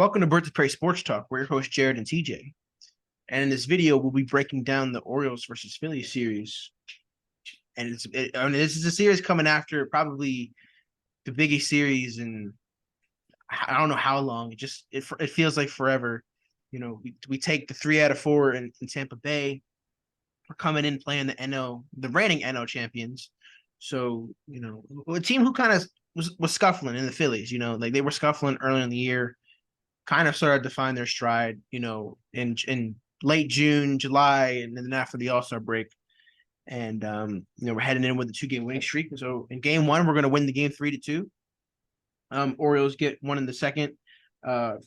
Welcome to Birds of Prey Sports Talk. We're your hosts, Jared and TJ. And in this video, we'll be breaking down the Orioles versus Phillies series. And this is a series coming after probably the biggest series in I don't know how long. It feels like forever. We take the 3 out of 4 in Tampa Bay. We're coming in playing the reigning NL champions. So, a team who kind of was scuffling in the Phillies, like they were scuffling early in the year, kind of started to find their stride, in late June, July, and then after the All-Star break. And we're heading in with a 2-game winning streak. So in game 1, we're going to win the game 3-2. Orioles get one in the second.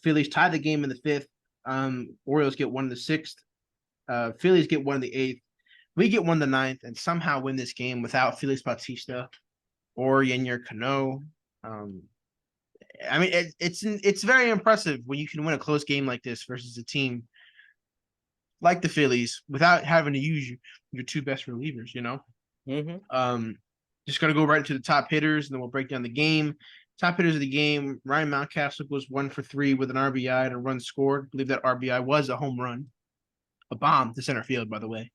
Phillies tie the game in the 5th. Orioles get one in the 6th. Phillies get one in the 8th. We get one in the 9th and somehow win this game without Felix Bautista or Yennier Cano. It's very impressive when you can win a close game like this versus a team like the Phillies without having to use your 2 best relievers, Just going to go right into the top hitters, and then we'll break down the game. Top hitters of the game, Ryan Mountcastle goes 1 for 3 with an RBI and a run scored. I believe that RBI was a home run, a bomb to center field, by the way.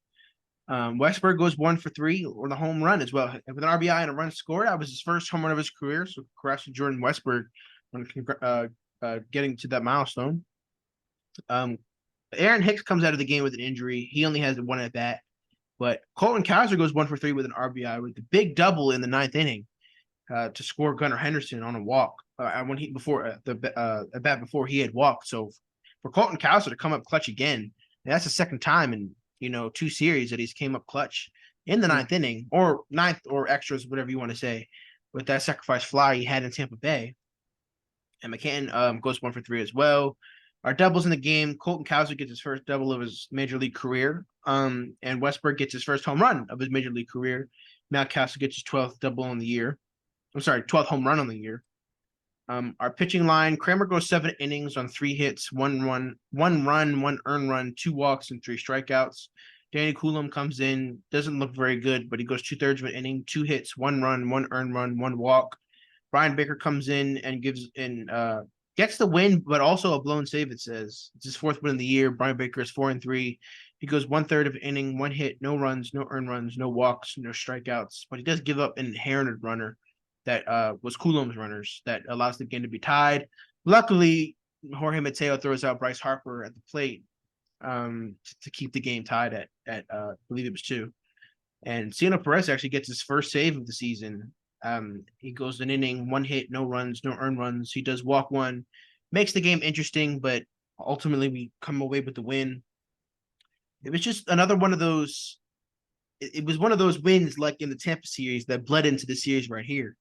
Westberg goes 1 for 3 with a home run as well. With an RBI and a run scored, that was his first home run of his career. So congrats to Jordan Westberg on getting to that milestone. Aaron Hicks comes out of the game with an injury. He only has 1 at bat. But Colton Cowser goes 1 for 3 with an RBI with the big double in the 9th inning to score Gunnar Henderson on a walk when he before he had walked. So for Colton Cowser to come up clutch again, that's the second time in 2 series that he's came up clutch in the 9th inning or 9th or extras, whatever you want to say, with that sacrifice fly he had in Tampa Bay. And McCann goes 1 for 3 as well. Our doubles in the game, Colton Cowser gets his first double of his major league career. And Westberg gets his first home run of his major league career. Mountcastle gets his 12th double on the year. 12th home run on the year. Our pitching line, Kramer goes 7 innings on 3 hits, 1 run, 1 earned run, 2 walks, and 3 strikeouts. Danny Coulomb comes in, doesn't look very good, but he goes 2/3 of an inning, 2 hits, 1 run, 1 earned run, 1 walk. Brian Baker comes in and gets the win, but also a blown save, it says. It's his 4th win of the year. Brian Baker is 4-3. He goes 1/3 of an inning, 1 hit, no runs, no earned runs, no walks, no strikeouts. But he does give up an inherited runner that was Coulomb's runners that allows the game to be tied. Luckily, Jorge Mateo throws out Bryce Harper at the plate to keep the game tied at I believe it was 2. And Ciano Perez actually gets his first save of the season. He goes an inning, 1 hit, no runs, no earned runs. He does walk 1, makes the game interesting, but ultimately we come away with the win. It was just another one of those. It was one of those wins like in the Tampa series that bled into the series right here.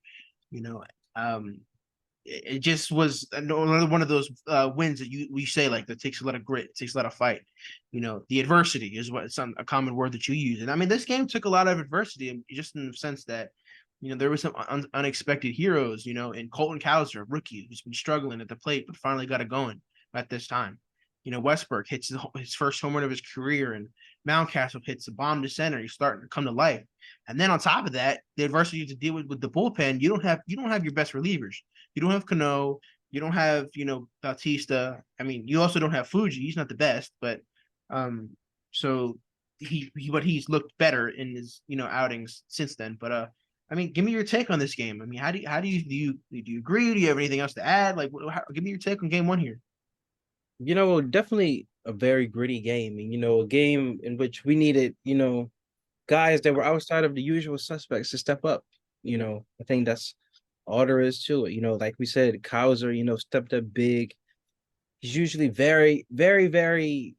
It just was another one of those wins that we say like that takes a lot of grit, takes a lot of fight. The adversity is a common word that you use. And I mean, this game took a lot of adversity, just in the sense that there were some unexpected heroes, in Colton Cowser, rookie, who's been struggling at the plate, but finally got it going at this time. Westberg hits his first home run of his career, and Mountcastle hits a bomb to center. He's starting to come to life. And then on top of that, the adversity to deal with the bullpen, you don't have your best relievers. You don't have Cano. You don't have, Bautista. I mean, you also don't have Fuji. He's not the best, but so he's looked better in his, outings since then. But I mean, give me your take on this game. I mean, how do you agree? Do you have anything else to add? Like, give me your take on game 1 here. Definitely a very gritty game, and a game in which we needed, guys that were outside of the usual suspects to step up. I think that's all there is to it. Like we said, Cowser, stepped up big. He's usually very, very, very,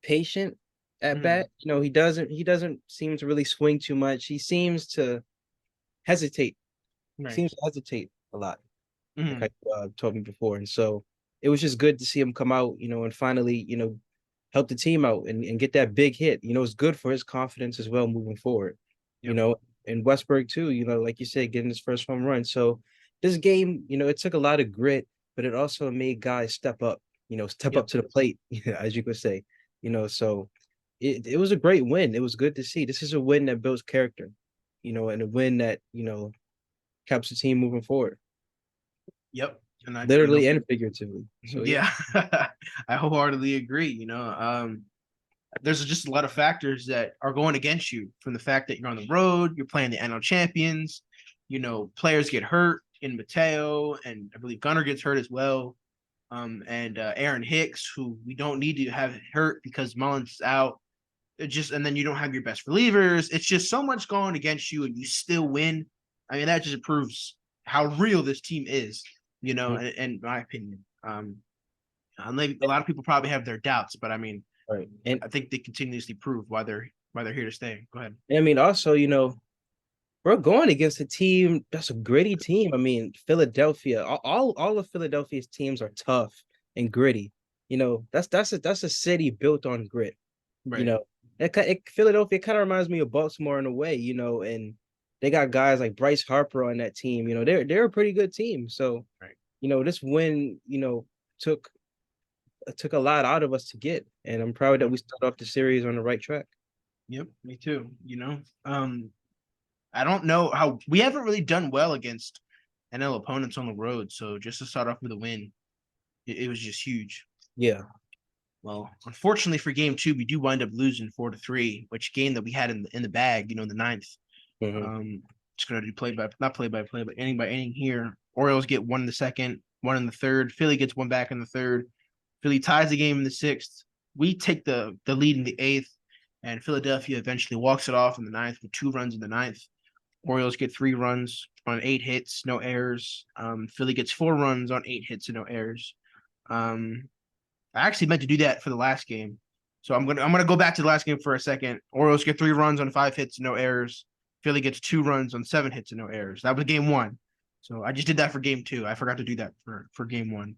patient at bat. He doesn't seem to really swing too much. He seems to hesitate. Right. Seems to hesitate a lot. Like I told me before. And so it was just good to see him come out, and finally, help the team out and get that big hit. It's good for his confidence as well moving forward. Yep. And Westberg too, like you said, getting his first home run. So this game, it took a lot of grit, but it also made guys step up, up to the plate, as you could say. So it was a great win. It was good to see. This is a win that builds character, and a win that, helps the team moving forward. Yep. And literally and figuratively. So yeah. yeah, I wholeheartedly agree. There's just a lot of factors that are going against you from the fact that you're on the road, you're playing the NL champions, players get hurt in Mateo, and I believe Gunnar gets hurt as well. And Aaron Hicks, who we don't need to have hurt because Mullins is out. And then you don't have your best relievers. It's just so much going against you, and you still win. I mean, that just proves how real this team is, in my opinion. A lot of people probably have their doubts, but I mean, Right. And I think they continuously prove why they're here to stay. Go ahead. I mean, also, we're going against a team that's a gritty team. I mean, Philadelphia, all of Philadelphia's teams are tough and gritty. That's a city built on grit. You Right. know, Philadelphia kind of reminds me of Baltimore in a way. And they got guys like Bryce Harper on that team. They're a pretty good team. So, Right. this win, took took a lot out of us to get, and I'm proud that we started off the series on the right track. Yep. Me too. I don't know how we haven't really done well against NL opponents on the road. So just to start off with a win, it was just huge. Yeah. Well, unfortunately for game two, we do wind up losing 4-3, which game that we had in the bag, in the ninth. Mm-hmm. Just gonna do not play by play, but inning by inning here. Orioles get one in the second, one in the third. Philly gets one back in the third. Philly ties the game in the sixth. We take the lead in the eighth, and Philadelphia eventually walks it off in the ninth with 2 runs in the ninth. Orioles get 3 runs on 8 hits, no errors. Philly gets 4 runs on 8 hits and no errors. I actually meant to do that for the last game. So I'm gonna go back to the last game for a second. Orioles get 3 runs on 5 hits, no errors. Philly gets 2 runs on 7 hits and no errors. That was game one. So I just did that for game two. I forgot to do that for game one.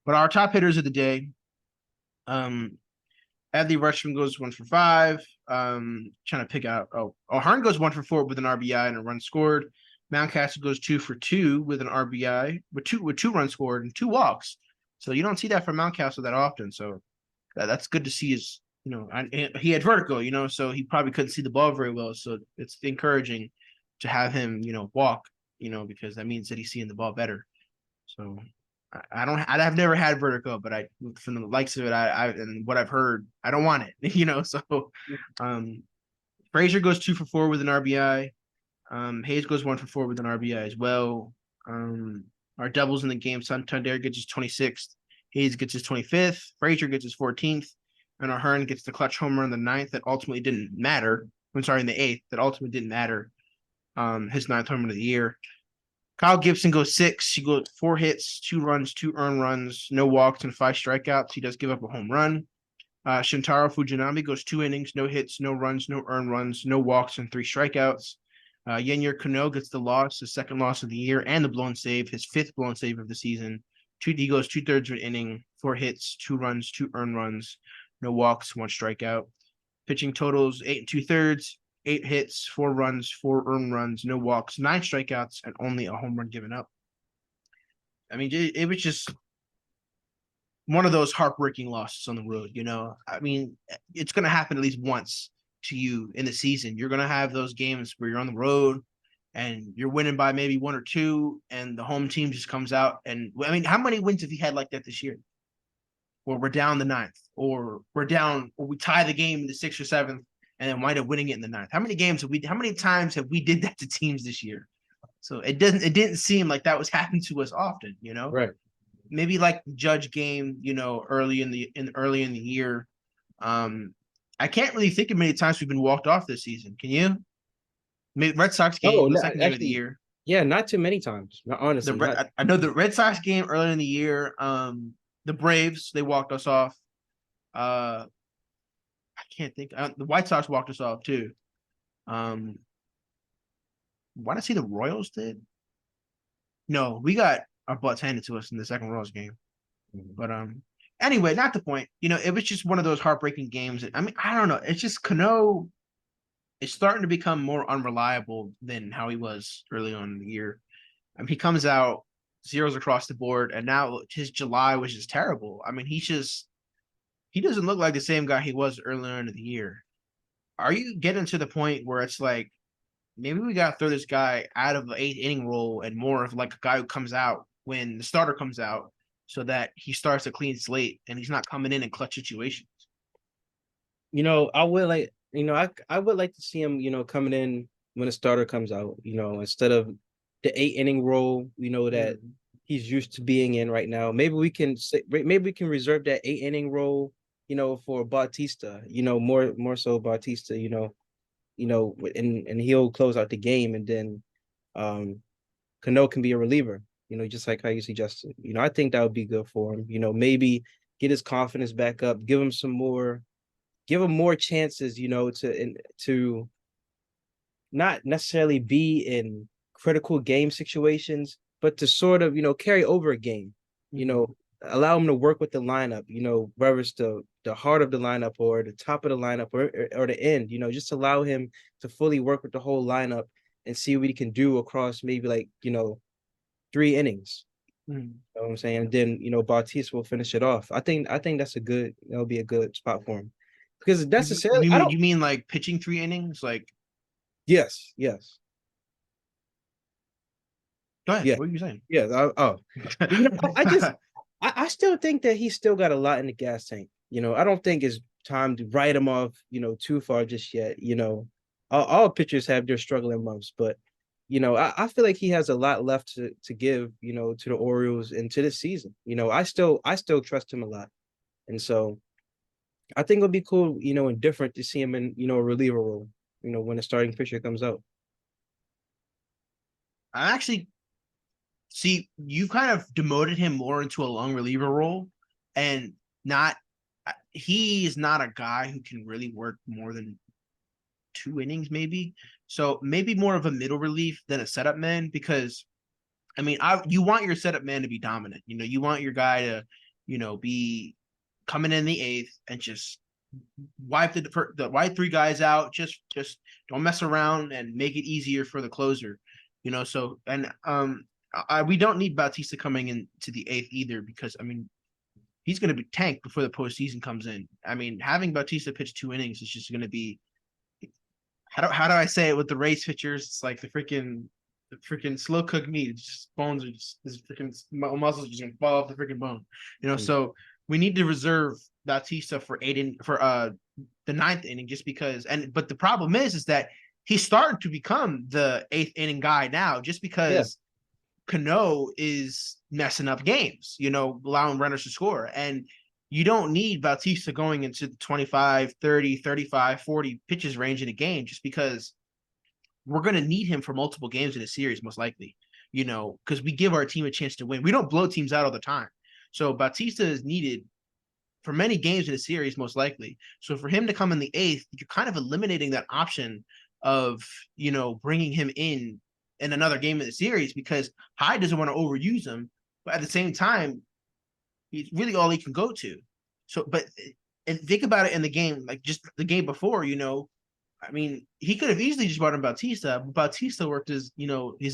But our top hitters of the day, Adley Rutschman goes 1 for 5. Trying to pick out. Hearn goes 1 for 4 with an RBI and a run scored. Mountcastle goes 2 for 2 with an RBI with two runs scored and 2 walks. So you don't see that from Mountcastle that often. So that's good to see. He had vertigo, so he probably couldn't see the ball very well. So it's encouraging to have him, walk, because that means that he's seeing the ball better. So I've never had vertigo, but from the likes of it, and what I've heard, I don't want it, So, Frazier goes 2 for 4 with an RBI. Hayes goes 1 for 4 with an RBI as well. Our doubles in the game, Santander gets his 26th. Hayes gets his 25th. Frazier gets his 14th. And our Hearn gets the clutch homer in the ninth that ultimately didn't matter. I'm sorry, in the eighth that ultimately didn't matter. His ninth homer of the year. Kyle Gibson goes 6. He goes 4 hits, 2 runs, 2 earned runs, no walks, and 5 strikeouts. He does give up a home run. Shintaro Fujinami goes 2 innings, no hits, no runs, no earned runs, no walks, and 3 strikeouts. Yennier Cano gets the loss, his second loss of the year, and the blown save, his 5th blown save of the season. He goes 2/3 of an inning, 4 hits, 2 runs, 2 earned runs, no walks, 1 strikeout. Pitching totals 8 2/3, 8 hits, 4 runs, 4 earned runs, no walks, 9 strikeouts, and only a home run given up. I mean, it was just one of those heartbreaking losses on the road. I mean, it's going to happen at least once to you in the season. You're going to have those games where you're on the road and you're winning by maybe 1 or 2, and the home team just comes out. And I mean, how many wins have you had like that this year? Or we're down the ninth, or we tie the game in the 6th or 7th, and then wind up winning it in the ninth. How many times have we did that to teams this year? So it didn't seem like that was happening to us often, Right. Maybe like the Judge game, early in the year. I can't really think of many times we've been walked off this season. Can you? Maybe Red Sox game, Oh, the no, second game of the actually, year. yeah, not too many times. No, honestly, not. I know the Red Sox game earlier in the year. The Braves, they walked us off. I can't think. The White Sox walked us off too. Want to see the Royals did? No, we got our butts handed to us in the second Royals game. But anyway, not the point. It was just one of those heartbreaking games. I mean, I don't know. It's just Cano is starting to become more unreliable than how he was early on in the year. I mean, he comes out zeros across the board, and now his July was just terrible. I mean, he doesn't look like the same guy he was earlier in the year. Are you getting to the point where it's like maybe we gotta throw this guy out of the 8th inning role and more of like a guy who comes out when the starter comes out, so that he starts a clean slate and he's not coming in clutch situations. I would like, I would like to see him, coming in when a starter comes out, instead of the 8 inning role, that he's used to being in right now. Maybe we can reserve that 8 inning role, for Bautista, more so Bautista, and he'll close out the game, and then Cano can be a reliever, just like how you suggested. I think that would be good for him. Maybe get his confidence back up, give him more chances, to not necessarily be in critical game situations, but to sort of, carry over a game, allow him to work with the lineup, whether it's the heart of the lineup or the top of the lineup or the end, just allow him to fully work with the whole lineup and see what he can do across maybe like, 3 innings. Mm-hmm. You know what I'm saying? And then, Bautista will finish it off. I think that'll be a good spot for him. Because necessarily, I don't. You mean like pitching 3 innings? Like, Yes, yes, go ahead. yeah, What are you saying? yeah. Oh, I still think that he's still got a lot in the gas tank. I don't think it's time to write him off, too far just yet. All pitchers have their struggling months, but I feel like he has a lot left to give, to the Orioles and to this season. I still trust him a lot, and so I think it'll be cool, and different to see him in, a reliever role, when a starting pitcher comes out. I actually see you kind of demoted him more into a long reliever role, and not he is not a guy who can really work more than 2 innings, maybe. So maybe more of a middle relief than a setup man, because I mean, you want your setup man to be dominant. You want your guy to, be coming in the eighth and just wipe the wipe three guys out. Just don't mess around and make it easier for the closer. So and we don't need Bautista coming into the eighth either, because I mean he's going to be tanked before the postseason comes in. I mean, having Bautista pitch 2 innings is just going to be, how do I say it with the race pitchers? It's like the freaking slow cooked meat. It's just bones are just this freaking muscles are just gonna fall off the freaking bone. So we need to reserve Bautista for the ninth inning, just because. But the problem is that he's starting to become the eighth inning guy now, just Yeah, because Cano is messing up games, allowing runners to score. And you don't need Bautista going into the 25, 30, 35, 40 pitches range in a game, just because we're going to need him for multiple games in a series, most likely, because we give our team a chance to win. We don't blow teams out all the time. So Bautista is needed for many games in a series, most likely. So for him to come in the eighth, you're kind of eliminating that option of, bringing him in another game in the series, because Hyde doesn't want to overuse him, but at the same time, he's really all he can go to. So, and think about it in the game, like just the game before, I mean, he could have easily just brought in Bautista, but Bautista worked his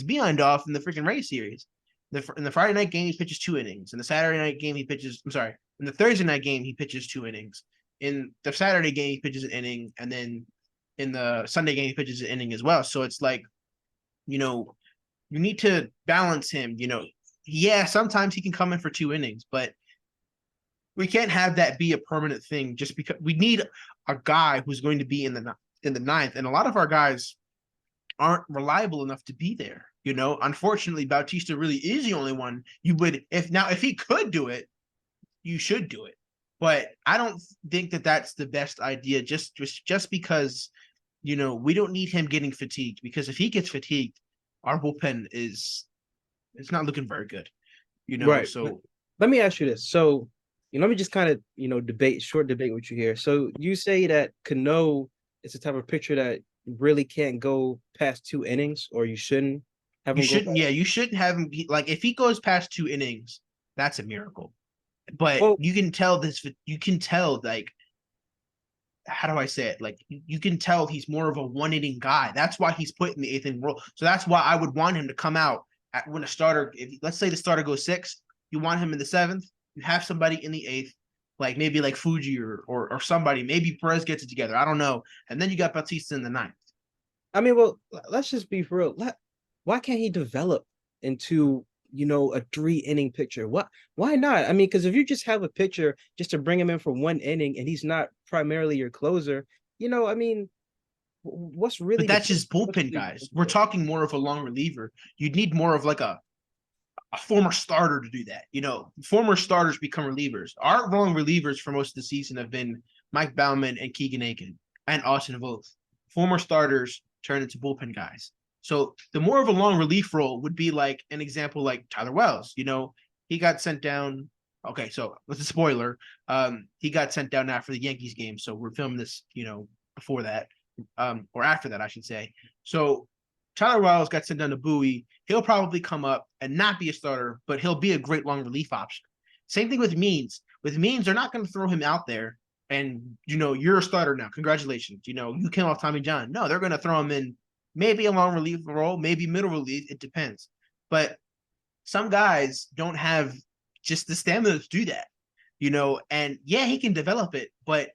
behind off in the freaking Rays series. In the Friday night game, he pitches 2 innings. In the Saturday night game, in the Thursday night game, he pitches 2 innings. In the Saturday game, he pitches an inning, and then in the Sunday game, he pitches an inning as well. So it's like, you need to balance him. Yeah, sometimes he can come in for 2 innings, but we can't have that be a permanent thing, just because we need a guy who's going to be in the ninth, and a lot of our guys aren't reliable enough to be there. Unfortunately, Bautista really is the only one you would, if he could do it, you should do it. But I don't think that that's the best idea, just because we don't need him getting fatigued, because if he gets fatigued, our bullpen it's not looking very good. right. So Let me ask you this. So, let me just kind of, short debate with you here. So you say that Cano is the type of pitcher that really can't go past 2 innings, or you shouldn't have you him go shouldn't, past. yeah, you shouldn't have him. Like, if he goes past 2 innings, that's a miracle. But Well, you can tell, like, how do I say it? Like, you can tell he's more of a 1 inning guy. That's why he's put in the eighth inning role. So that's why I would want him to come out when a starter, if let's say the starter goes six, you want him in the seventh, you have somebody in the eighth, like maybe like Fuji or somebody, maybe Perez gets it together. I don't know. And then you got Bautista in the ninth. I mean, well, let's just be for real. Why can't he develop into a 3 inning pitcher. Why not? I mean, because if you just have a pitcher just to bring him in for 1 inning and he's not primarily your closer, I mean, what's But really the that's point? just bullpen guys. We're talking more of a long reliever. You'd need more of like a former starter to do that. Former starters become relievers. Our long relievers for most of the season have been Mike Bauman and Keegan Aiken and Austin Voth. Former starters turn into bullpen guys. So the more of a long relief role would be like an example like Tyler Wells. He got sent down. Okay, so that's a spoiler. He got sent down after the Yankees game. So we're filming this, before that, or after that, I should say. So Tyler Wells got sent down to Bowie. He'll probably come up and not be a starter, but he'll be a great long relief option. Same thing with Means. With Means, they're not going to throw him out there and, you're a starter now. Congratulations. You came off Tommy John. No, they're going to throw him in maybe a long relief role, maybe middle relief. It depends. But some guys don't have just the stamina to do that, and yeah, he can develop it, but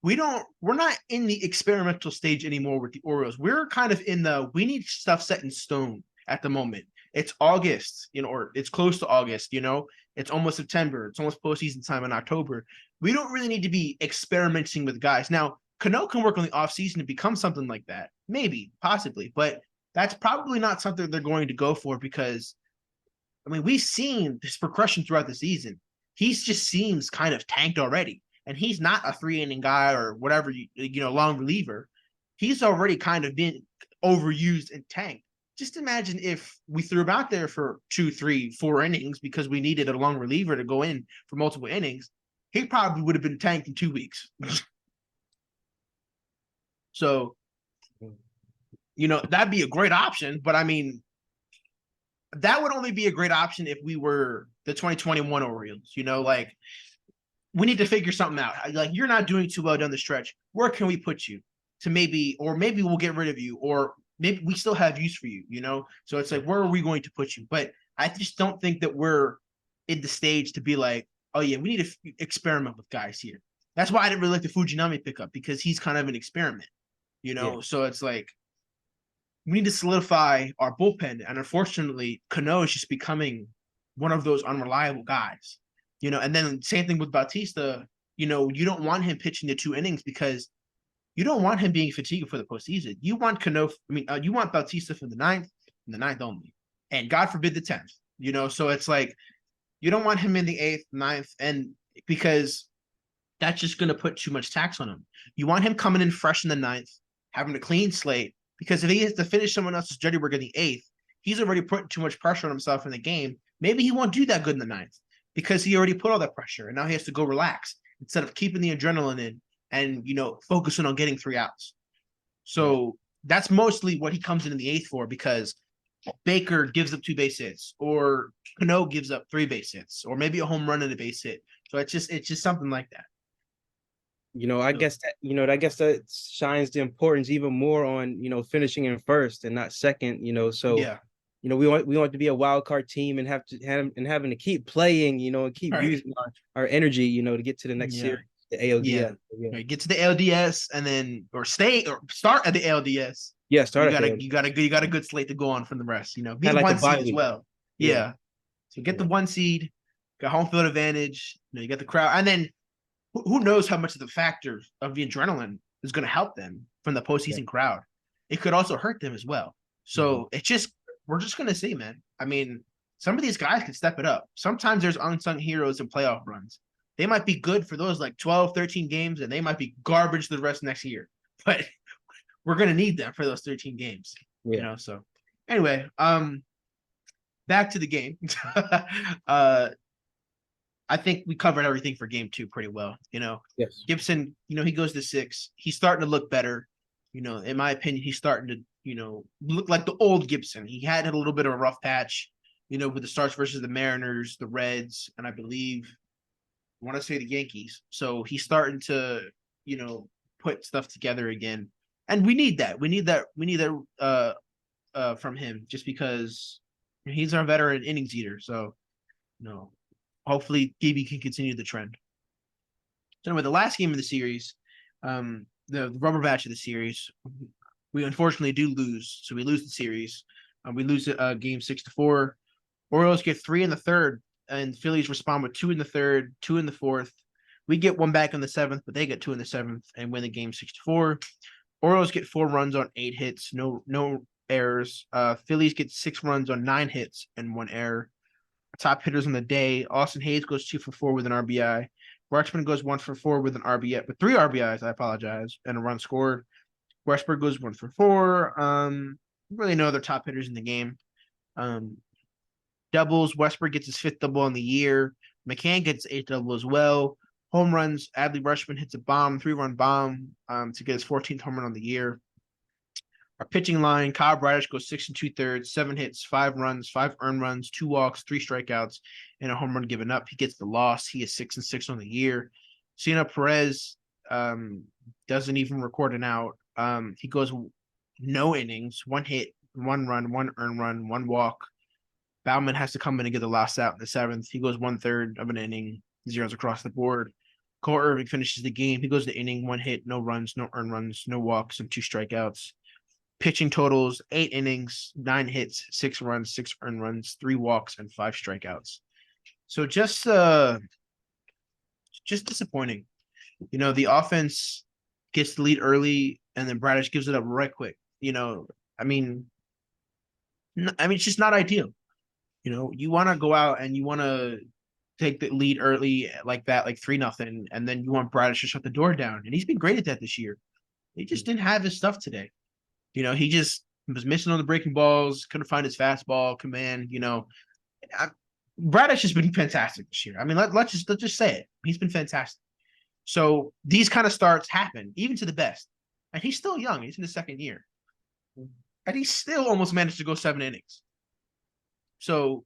we're not in the experimental stage anymore with the Orioles. We're kind of in we need stuff set in stone at the moment. It's August, or it's close to August, it's almost September. It's almost postseason time in October. We don't really need to be experimenting with guys. Now, Cano can work on the offseason to become something like that. Maybe, possibly, but that's probably not something they're going to go for because, I mean, we've seen his progression throughout the season. He just seems kind of tanked already. And he's not a 3 inning guy or whatever, long reliever. He's already kind of been overused and tanked. Just imagine if we threw him out there for 2, 3, 4 innings because we needed a long reliever to go in for multiple innings. He probably would have been tanked in 2 weeks. So, that'd be a great option. But I mean, that would only be a great option if we were the 2021 Orioles. Like, we need to figure something out. Like, you're not doing too well down the stretch. Where can we put you to maybe we'll get rid of you, or maybe we still have use for you, So it's like, where are we going to put you? But I just don't think that we're in the stage to be like, oh yeah, we need to experiment with guys here. That's why I didn't really like the Fujinami pickup, because he's kind of an experiment, Yeah. So it's like, we need to solidify our bullpen. And unfortunately, Cano is just becoming one of those unreliable guys. And then same thing with Bautista. You don't want him pitching the 2 innings because you don't want him being fatigued for the postseason. You want Cano. You want Bautista for the ninth and the ninth only, and God forbid the 10th. So it's like, you don't want him in the 8th, ninth, and because that's just going to put too much tax on him. You want him coming in fresh in the ninth, having a clean slate, because if he has to finish someone else's dirty work in the 8th, he's already putting too much pressure on himself in the game. Maybe he won't do that good in the ninth because he already put all that pressure, and now he has to go relax instead of keeping the adrenaline in and focusing on getting 3 outs. So that's mostly what he comes in the 8th for, because Baker gives up 2 base hits, or Cano gives up 3 base hits, or maybe a home run and a base hit. So it's just something like that. I guess that shines the importance even more on, finishing in first and not second, so Yeah. we want to be a wild card team and having to keep playing, and keep Right. using our energy, to get to the next Yeah. series, the ALDS. Yeah. Right. Get to the LDS and then or start at the LDS. Yeah, You start at got the a ALDS. you got a good slate to go on from the rest. Be Kind the of like the 1 seed bye as week. well. Yeah, Yeah. So get the yeah, 1 seed, got home field advantage. You got the crowd, and then who knows how much of the factor of the adrenaline is going to help them from the yeah. postseason crowd. It could also hurt them as well. Mhm. So we're just going to see, man. I mean, some of these guys can step it up. Sometimes there's unsung heroes in playoff runs. They might be good for those like 12, 13 games, and they might be garbage the rest next year. But we're going to need them for those 13 games, Yeah. So anyway, back to the game. uh, I think we covered everything for game 2 pretty well. Yes. Gibson, he goes to 6. He's starting to look better. In my opinion, he's starting to, look like the old Gibson. He had a little bit of a rough patch, with the starts versus the Mariners, the Reds, and I believe, I want to say the Yankees. So he's starting to, put stuff together again. And we need that. We need that from him, just because he's our veteran innings eater. So, hopefully Gibby can continue the trend. So anyway, the last game of the series, the rubber match of the series, we unfortunately do lose. So we lose the series. We lose game 6-4. Orioles get 3 in the third, and Phillies respond with 2 in the third, 2 in the fourth. We get 1 back in the seventh, but they get 2 in the seventh and win the game 6-4. Orioles get 4 runs on 8 hits, no errors. Phillies get 6 runs on 9 hits and 1 error. Top hitters on the day: Austin Hayes goes 2 for 4 with an RBI. Rutschman goes 1 for 4 with an RBI, with 3 RBIs. I apologize, and a run scored. Westberg goes 1 for 4. Really no other top hitters in the game. Doubles: Westberg gets his 5th double on the year. McCann gets his 8th double as well. Home runs: Adley Rutschman hits a bomb, 3-run bomb, to get his 14th home run on the year. Our pitching line: Kyle Bradish goes 6 2/3, 7 hits, 5 runs, 5 earned runs, 2 walks, 3 strikeouts, and a home run given up. He gets the loss. He is 6-6 on the year. Cena Perez doesn't even record an out. He goes no innings, 1 hit, 1 run, 1 earned run, 1 walk. Bauman has to come in and get the last out in the 7th. He goes 1/3 of an inning, zeros across the board. Cole Irving finishes the game. He goes the inning, 1 hit, no runs, no earned runs, no walks, and 2 strikeouts. Pitching totals: 8 innings, 9 hits, 6 runs, 6 earned runs, 3 walks, and 5 strikeouts. So just disappointing. The offense gets the lead early, and then Bradish gives it up right quick. I mean, it's just not ideal. You want to go out and you want to take the lead early like that, like 3-0, and then you want Bradish to shut the door down. And he's been great at that this year. He just didn't have his stuff today. He just was missing on the breaking balls, couldn't find his fastball command. Bradish has been fantastic this year. I mean, let's just say it. He's been fantastic. So these kind of starts happen, even to the best. And he's still young. He's in his 2nd year. And he still almost managed to go 7 innings. So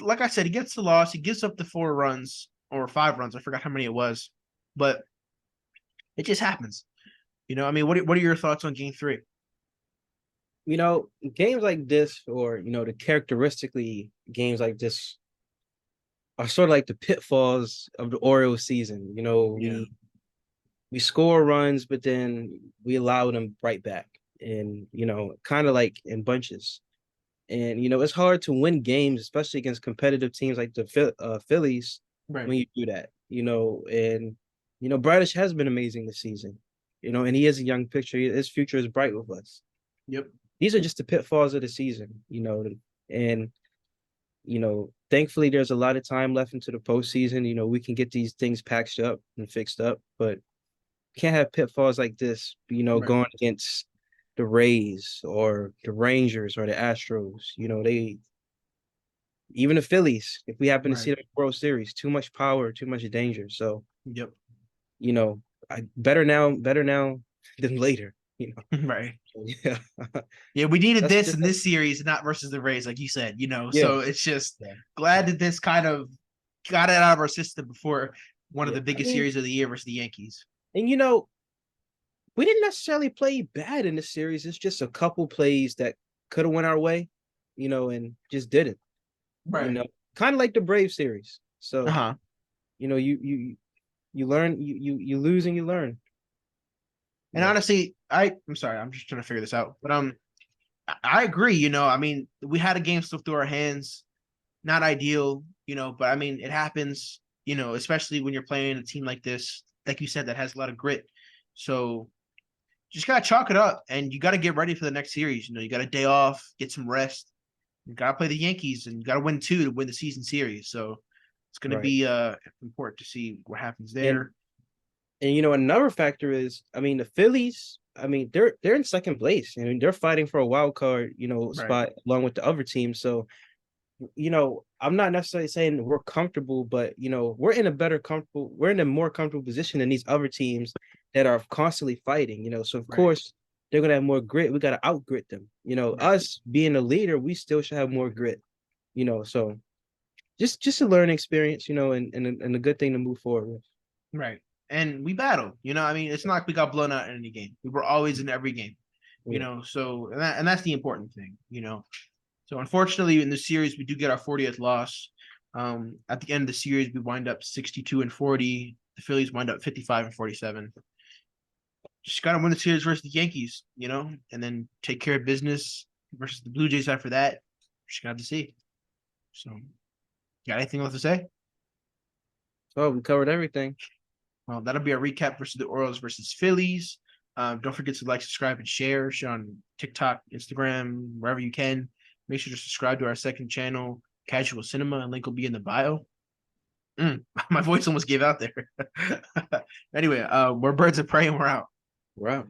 like I said, he gets the loss. He gives up the 4 runs or 5 runs. I forgot how many it was. But it just happens. What are your thoughts on game 3? Games like this, or the characteristically games like this, are sort of like the pitfalls of the Orioles season. Yeah. We score runs, but then we allow them right back, and kind of like in bunches. And it's hard to win games, especially against competitive teams like the Phillies, Right. when you do that. And Bradish has been amazing this season. And he is a young pitcher. His future is bright with us. Yep. These are just the pitfalls of the season, and thankfully there's a lot of time left into the postseason. We can get these things patched up and fixed up, but can't have pitfalls like this, Right. going against the Rays or the Rangers or the Astros. Even the Phillies, if we happen to see the World Series, too much power, too much danger. So, Yep. better now than later. Right. Yeah. Yeah, we needed That's this just in this series, not versus the Rays, like you said. Yeah. So it's just Yeah. glad that this kind of got it out of our system before one of the I biggest mean, series of the year versus the Yankees. and we didn't necessarily play bad in this series. It's just a couple plays that could have went our way, and just didn't. Kind of like the Brave series. So, Uh-huh. you learn, you lose and you learn. And honestly, I'm sorry, I'm just trying to figure this out. But I agree, I mean, we had a game slip through our hands. Not ideal, but I mean, it happens, especially when you're playing a team like this, like you said, that has a lot of grit. So just gotta chalk it up, and you gotta get ready for the next series. You got a day off, get some rest. You gotta play the Yankees, and you gotta win 2 to win the season series. So it's gonna be important to see what happens there. And another factor is, I mean, the Phillies, I mean, they're in second place. I mean, they're fighting for a wild card, spot along with the other teams. So, I'm not necessarily saying we're comfortable, but we're in a more comfortable position than these other teams that are constantly fighting. So of course they're gonna have more grit. We gotta outgrit them. Us being a leader, we still should have more grit. So just a learning experience, and a good thing to move forward with. Right. And we battled. I mean, it's not like we got blown out in any game. We were always in every game. So and that's the important thing. So unfortunately, in this series, we do get our 40th loss. At the end of the series, we wind up 62-40. The Phillies wind up 55-47. Just gotta win the series versus the Yankees, and then take care of business versus the Blue Jays after that. Just got to see. So, got anything left to say? So we covered everything. Well, that'll be a recap versus the Orioles versus Phillies. Don't forget to like, subscribe, and share. Share on TikTok, Instagram, wherever you can. Make sure to subscribe to our second channel, Casual Cinema, and link will be in the bio. My voice almost gave out there. Anyway, we're Birds of Prey and we're out. We're out.